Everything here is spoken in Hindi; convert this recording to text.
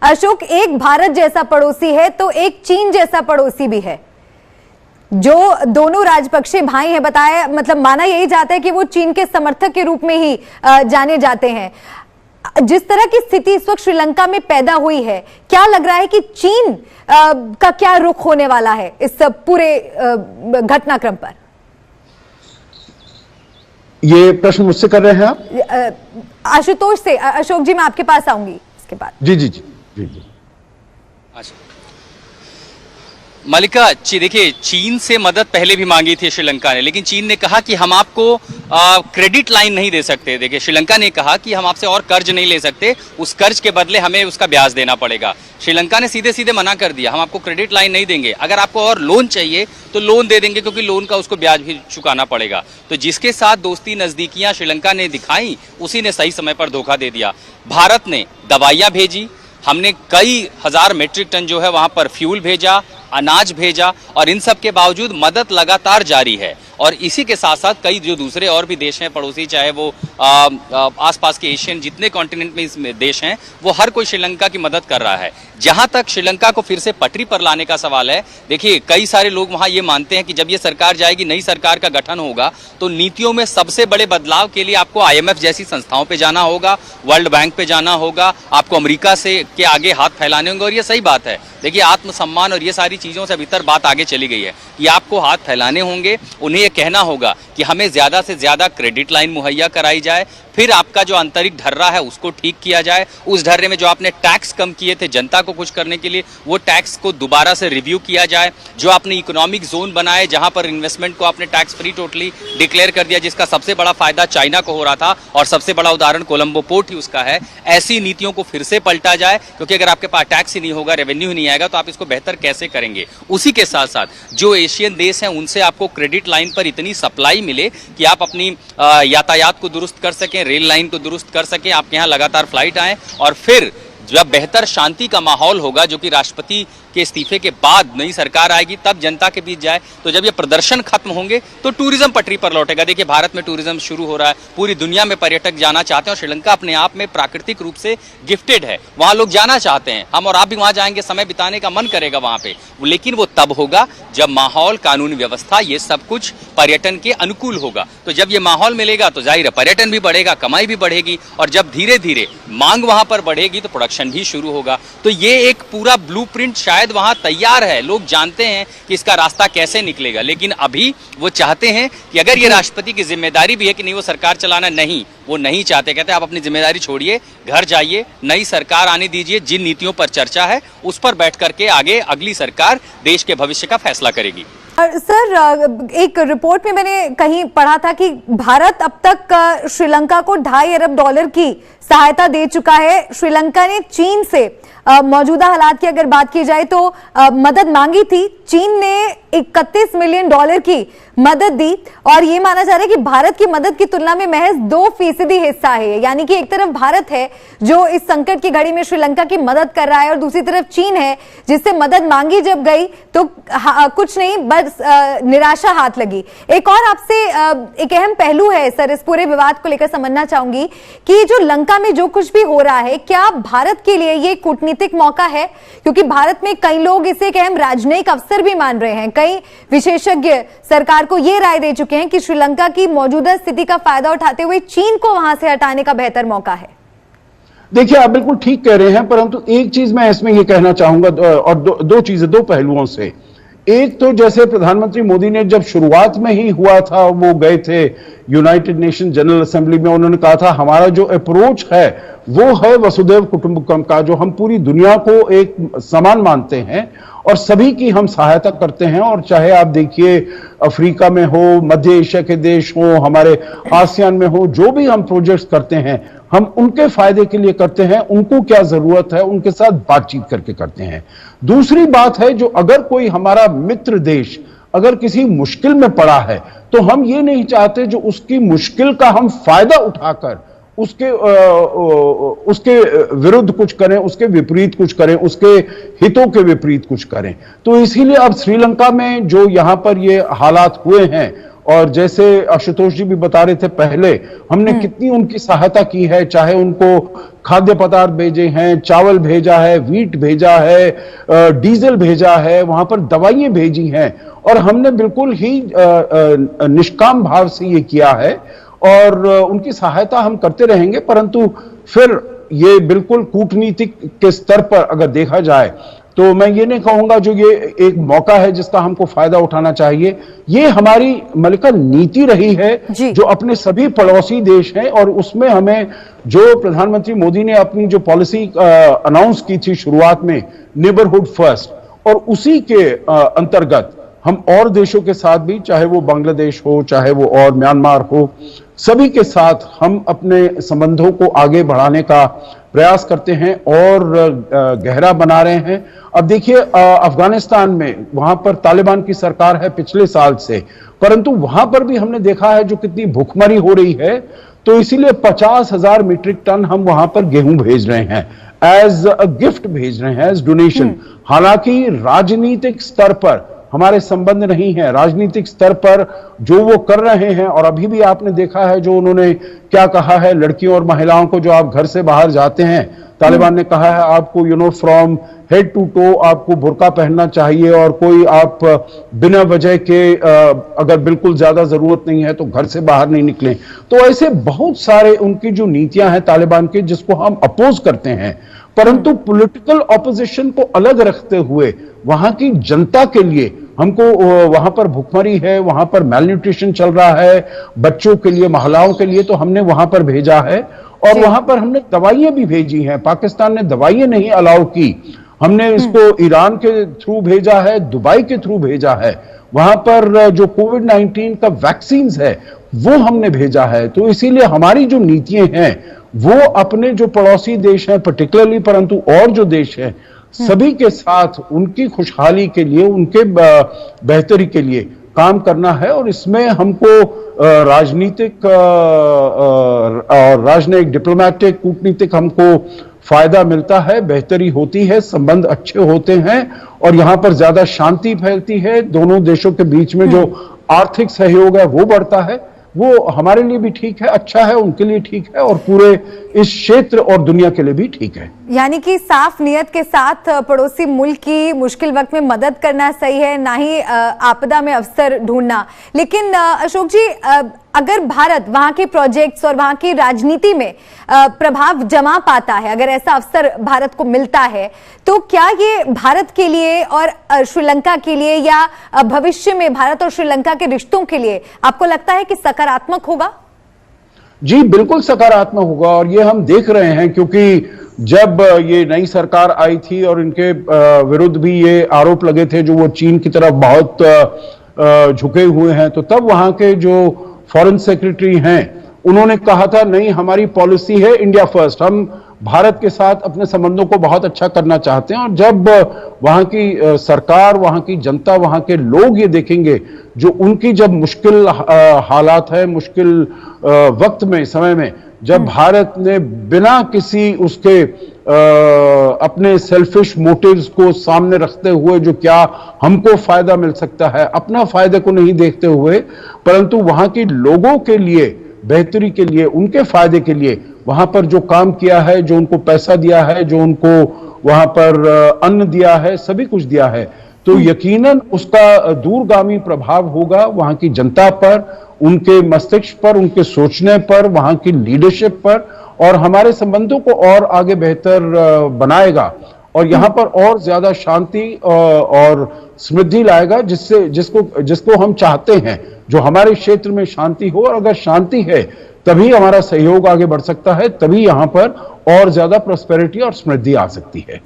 अशोक, एक भारत जैसा पड़ोसी है तो एक चीन जैसा पड़ोसी भी है, जो दोनों राजपक्षे भाई हैं। बताया मतलब माना यही जाता है कि वो चीन के समर्थक के रूप में ही जाने जाते हैं। जिस तरह की स्थिति इस वक्त श्रीलंका में पैदा हुई है, क्या लग रहा है कि चीन का क्या रुख होने वाला है इस पूरे घटनाक्रम पर? ये प्रश्न मुझसे कर रहे हैं आप? आशुतोष से। अशोक जी, मैं आपके पास आऊंगी इसके बाद। जी जी जी जी जी। अच्छा मलिका जी, देखिए, चीन से मदद पहले भी मांगी थी श्रीलंका ने, लेकिन चीन ने कहा कि हम आपको क्रेडिट लाइन नहीं दे सकते। देखिए, श्रीलंका ने कहा कि हम आपसे और कर्ज नहीं ले सकते, उस कर्ज के बदले हमें उसका ब्याज देना पड़ेगा। श्रीलंका ने सीधे सीधे मना कर दिया, हम आपको क्रेडिट लाइन नहीं देंगे, अगर आपको और लोन चाहिए तो लोन दे देंगे, क्योंकि लोन का उसको ब्याज भी चुकाना पड़ेगा। तो जिसके साथ दोस्ती नजदीकियां श्रीलंका ने दिखाई, उसी ने सही समय पर धोखा दे दिया। भारत ने दवाइयां भेजी, हमने कई हजार मेट्रिक टन जो है वहां पर फ्यूल भेजा, अनाज भेजा, और इन सब के बावजूद मदद लगातार जारी है। और इसी के साथ साथ कई जो दूसरे और भी देश हैं पड़ोसी, चाहे वो आसपास के एशियन जितने कॉन्टिनेंट में इसमें देश हैं, वो हर कोई श्रीलंका की मदद कर रहा है। जहां तक श्रीलंका को फिर से पटरी पर लाने का सवाल है, देखिए, कई सारे लोग वहां ये मानते हैं कि जब ये सरकार जाएगी, नई सरकार का गठन होगा, तो नीतियों में सबसे बड़े बदलाव के लिए आपको IMF जैसी संस्थाओं पे जाना होगा, वर्ल्ड बैंक पे जाना होगा, आपको अमेरिका से के आगे हाथ फैलाने होंगे। और ये सही बात है। देखिए, आत्मसम्मान और ये सारी चीजों से भीतर बात आगे चली गई है कि आपको हाथ फैलाने होंगे, उन्हें ये कहना होगा कि हमें ज्यादा से ज्यादा क्रेडिट लाइन मुहैया कराई जाए, फिर आपका जो आंतरिक ढर्रा है उसको ठीक किया जाए, उस ढर्रे में जो आपने टैक्स कम किए थे जनता को कुछ करने के लिए, वो टैक्स को दोबारा से रिव्यू किया जाए, जो आपने इकोनॉमिक जोन बनाए जहां पर इन्वेस्टमेंट को आपने टैक्स फ्री टोटली डिक्लेयर कर दिया, जिसका सबसे बड़ा फायदा चाइना को हो रहा था और सबसे बड़ा उदाहरण कोलंबो पोर्ट ही उसका है। ऐसी नीतियों को फिर से पलटा जाए, क्योंकि अगर आपके पास टैक्स ही नहीं होगा, रेवेन्यू ही नहीं आएगा, तो आप इसको बेहतर कैसे करेंगे। उसी के साथ साथ जो एशियन देश हैं उनसे आपको क्रेडिट लाइन पर इतनी सप्लाई मिले कि आप अपनी यातायात को दुरुस्त कर सकें, रेल लाइन को दुरुस्त कर सकें, आपके यहाँ लगातार फ्लाइट आए, और फिर जब बेहतर शांति का माहौल होगा, जो कि राष्ट्रपति के इस्तीफे के बाद नई सरकार आएगी, तब जनता के बीच जाए, तो जब ये प्रदर्शन खत्म होंगे तो टूरिज्म पटरी पर लौटेगा। देखिए, भारत में टूरिज्म शुरू हो रहा है, पूरी दुनिया में पर्यटक जाना चाहते हैं, और श्रीलंका अपने आप में प्राकृतिक रूप से गिफ्टेड है, वहां लोग जाना चाहते हैं। हम और आप भी वहां जाएंगे, समय बिताने का मन करेगा वहां पे, लेकिन वो तब होगा जब माहौल, कानून व्यवस्था, ये सब कुछ पर्यटन के अनुकूल होगा। तो जब ये माहौल मिलेगा तो जाहिर है पर्यटन भी बढ़ेगा, कमाई भी बढ़ेगी, और जब धीरे धीरे मांग वहां पर बढ़ेगी तो प्रोडक्शन भी शुरू होगा। तो ये एक पूरा ब्लूप्रिंट शायद वहां तैयार है, लोग जानते हैं कि इसका रास्ता कैसे निकलेगा, लेकिन अभी वो चाहते हैं कि अगर ये राष्ट्रपति की जिम्मेदारी भी है कि नहीं वो सरकार चलाना, नहीं, वो नहीं चाहते। कहते हैं आप अपनी जिम्मेदारी छोड़िए, घर जाइए, नई सरकार आने दीजिए, जिन नीतियों पर चर्चा है उस पर बैठ करके आगे अगली सरकार देश के भविष्य का फैसला करेगी। सर, एक रिपोर्ट में मैंने कहीं पढ़ा था कि भारत अब तक श्रीलंका को $2.5 अरब की सहायता दे चुका है। श्रीलंका ने चीन से मौजूदा हालात की अगर बात की जाए तो मदद मांगी थी, चीन ने $31 मिलियन की मदद दी, और ये माना जा रहा है कि भारत की मदद की तुलना में महज 2% हिस्सा है। यानी कि एक तरफ भारत है जो इस संकट की घड़ी में श्रीलंका की मदद कर रहा है, और दूसरी तरफ चीन है जिससे मदद मांगी जब गई तो कुछ नहीं, बस निराशा हाथ लगी। एक और आपसे एक अहम पहलू है सर, इस पूरे विवाद को लेकर समझना चाहूंगी कि जो लंका में जो कुछ भी हो रहा है, क्या भारत के लिए ये कूटनीतिक मौका है? क्योंकि भारत में कई लोग इसे एक अहम राजनयिक अवसर भी मान रहे हैं। कई विशेषज्ञ सरकार को ये राय दे चुके हैं कि श्रीलंका की मौजूदा स्थिति का फायदा उठाते हुए चीन को वहां से हटाने का बेहतर मौका है। देखिए, आप बिल्कुल ठीक कह रहे हैं, परंतु एक चीज मैं इसमें ये कहना चाहूंगा, और दो चीजें, दो पहलुओं से। एक तो जैसे प्रधानमंत्री मोदी ने जब शुरुआत में ही हुआ था, वो गए थे यूनाइटेड नेशन जनरल असेंबली में, उन्होंने कहा था हमारा जो अप्रोच है वो है वसुधैव कुटुंबकम का, जो हम पूरी दुनिया को एक समान मानते हैं और सभी की हम सहायता करते हैं। और चाहे आप देखिए अफ्रीका में हो, मध्य एशिया के देश हो, हमारे आसियान में हो, जो भी हम प्रोजेक्ट्स करते हैं हम उनके फायदे के लिए करते हैं, उनको क्या जरूरत है उनके साथ बातचीत करके करते हैं। दूसरी बात है, जो अगर कोई हमारा मित्र देश अगर किसी मुश्किल में पड़ा है तो हम ये नहीं चाहते जो उसकी मुश्किल का हम फायदा उठाकर उसके विरुद्ध कुछ करें, उसके विपरीत कुछ करें, उसके हितों के विपरीत कुछ करें। तो इसीलिए अब श्रीलंका में जो यहां पर ये हालात हुए हैं और जैसे आशुतोष जी भी बता रहे थे पहले, हमने कितनी उनकी सहायता की है, चाहे उनको खाद्य पदार्थ भेजे हैं, चावल भेजा है, वीट भेजा है, डीजल भेजा है, वहां पर दवाइयां भेजी हैं, और हमने बिल्कुल ही निष्काम भाव से ये किया है और उनकी सहायता हम करते रहेंगे। परंतु फिर ये बिल्कुल कूटनीतिक के स्तर पर अगर देखा जाए तो मैं ये नहीं कहूंगा जो ये एक मौका है जिसका हमको फायदा उठाना चाहिए। ये हमारी मलिका नीति रही है जो अपने सभी पड़ोसी देश हैं, और उसमें हमें जो प्रधानमंत्री मोदी ने अपनी जो पॉलिसी अनाउंस की थी शुरुआत में, नेबरहुड फर्स्ट, और उसी के अंतर्गत हम और देशों के साथ भी, चाहे वो बांग्लादेश हो, चाहे वो और म्यांमार हो, सभी के साथ हम अपने संबंधों को आगे बढ़ाने का प्रयास करते हैं और गहरा बना रहे हैं। अब देखिए अफगानिस्तान में, वहां पर तालिबान की सरकार है पिछले साल से, परंतु वहां पर भी हमने देखा है जो कितनी भुखमरी हो रही है, तो इसीलिए 50,000 मीट्रिक टन हम वहां पर गेहूं भेज रहे हैं, एज अ गिफ्ट भेज रहे हैं, एज डोनेशन। हालांकि राजनीतिक स्तर पर हमारे संबंध नहीं है, राजनीतिक स्तर पर जो वो कर रहे हैं, और अभी भी आपने देखा है जो उन्होंने क्या कहा है लड़कियों और महिलाओं को, जो आप घर से बाहर जाते हैं, तालिबान ने कहा है आपको फ्रॉम हेड टू टो आपको बुर्का पहनना चाहिए, और कोई आप बिना वजह के अगर बिल्कुल ज्यादा जरूरत नहीं है तो घर से बाहर नहीं निकलें। तो ऐसे बहुत सारे उनकी जो नीतियां हैं तालिबान के, जिसको हम अपोज करते हैं, परंतु पॉलिटिकल ऑपोजिशन को अलग रखते हुए वहां की जनता के लिए हमको, वहां पर भुखमरी है, वहां पर मैलन्यूट्रिशन चल रहा है बच्चों के लिए, महिलाओं के लिए, तो हमने वहां पर भेजा है। और वहां पर हमने दवाइयां भी भेजी हैं। पाकिस्तान ने दवाइयां नहीं अलाउ की, हमने इसको ईरान के थ्रू भेजा है, दुबई के थ्रू भेजा है। वहां पर जो कोविड-19 का वैक्सीन है वो हमने भेजा है। तो इसीलिए हमारी जो नीतियां हैं वो अपने जो पड़ोसी देश हैं पर्टिकुलरली, परंतु और जो देश हैं सभी के साथ उनकी खुशहाली के लिए, उनके बेहतरी के लिए काम करना है। और इसमें हमको राजनीतिक और राजनयिक, डिप्लोमेटिक, कूटनीतिक हमको फायदा मिलता है, बेहतरी होती है, संबंध अच्छे होते हैं, और यहां पर ज्यादा शांति फैलती है। दोनों देशों के बीच में जो आर्थिक सहयोग है वो बढ़ता है। वो हमारे लिए भी ठीक है, अच्छा है, उनके लिए ठीक है, और पूरे इस क्षेत्र और दुनिया के लिए भी ठीक है। यानी कि साफ नियत के साथ पड़ोसी मुल्क की मुश्किल वक्त में मदद करना सही है, ना ही आपदा में अवसर ढूंढना। लेकिन अशोक जी, अगर भारत वहां के प्रोजेक्ट्स और वहां की राजनीति में प्रभाव जमा पाता है, अगर ऐसा अवसर भारत को मिलता है, तो क्या ये भारत के लिए और श्रीलंका के लिए, या भविष्य में भारत और श्रीलंका के रिश्तों के लिए आपको लगता है कि सकारात्मक होगा? जी बिल्कुल सकारात्मक होगा, और ये हम देख रहे हैं, क्योंकि जब ये नई सरकार आई थी और इनके विरुद्ध भी ये आरोप लगे थे जो वो चीन की तरफ बहुत झुके हुए हैं, तो तब वहां के जो फॉरेन सेक्रेटरी हैं उन्होंने कहा था नहीं, हमारी पॉलिसी है इंडिया फर्स्ट, हम भारत के साथ अपने संबंधों को बहुत अच्छा करना चाहते हैं। और जब वहां की सरकार, वहां की जनता, वहां के लोग ये देखेंगे जो उनकी जब मुश्किल हालात है, मुश्किल वक्त में, समय में, जब भारत ने बिना किसी उसके अपने सेल्फिश मोटिव्स को सामने रखते हुए, जो क्या हमको फायदा मिल सकता है, अपना फायदे को नहीं देखते हुए, परंतु वहां के लोगों के लिए, बेहतरी के लिए, उनके फायदे के लिए वहां पर जो काम किया है, जो उनको पैसा दिया है, जो उनको वहां पर अन्न दिया है, सभी कुछ दिया है, तो यकीनन उसका दूरगामी प्रभाव होगा वहां की जनता पर, उनके मस्तिष्क पर, उनके सोचने पर, वहां की लीडरशिप पर, और हमारे संबंधों को और आगे बेहतर बनाएगा, और यहां पर और ज्यादा शांति और समृद्धि लाएगा, जिसको हम चाहते हैं, जो हमारे क्षेत्र में शांति हो। और अगर शांति है तभी हमारा सहयोग आगे बढ़ सकता है, तभी यहां पर और ज्यादा प्रॉस्पेरिटी और समृद्धि आ सकती है।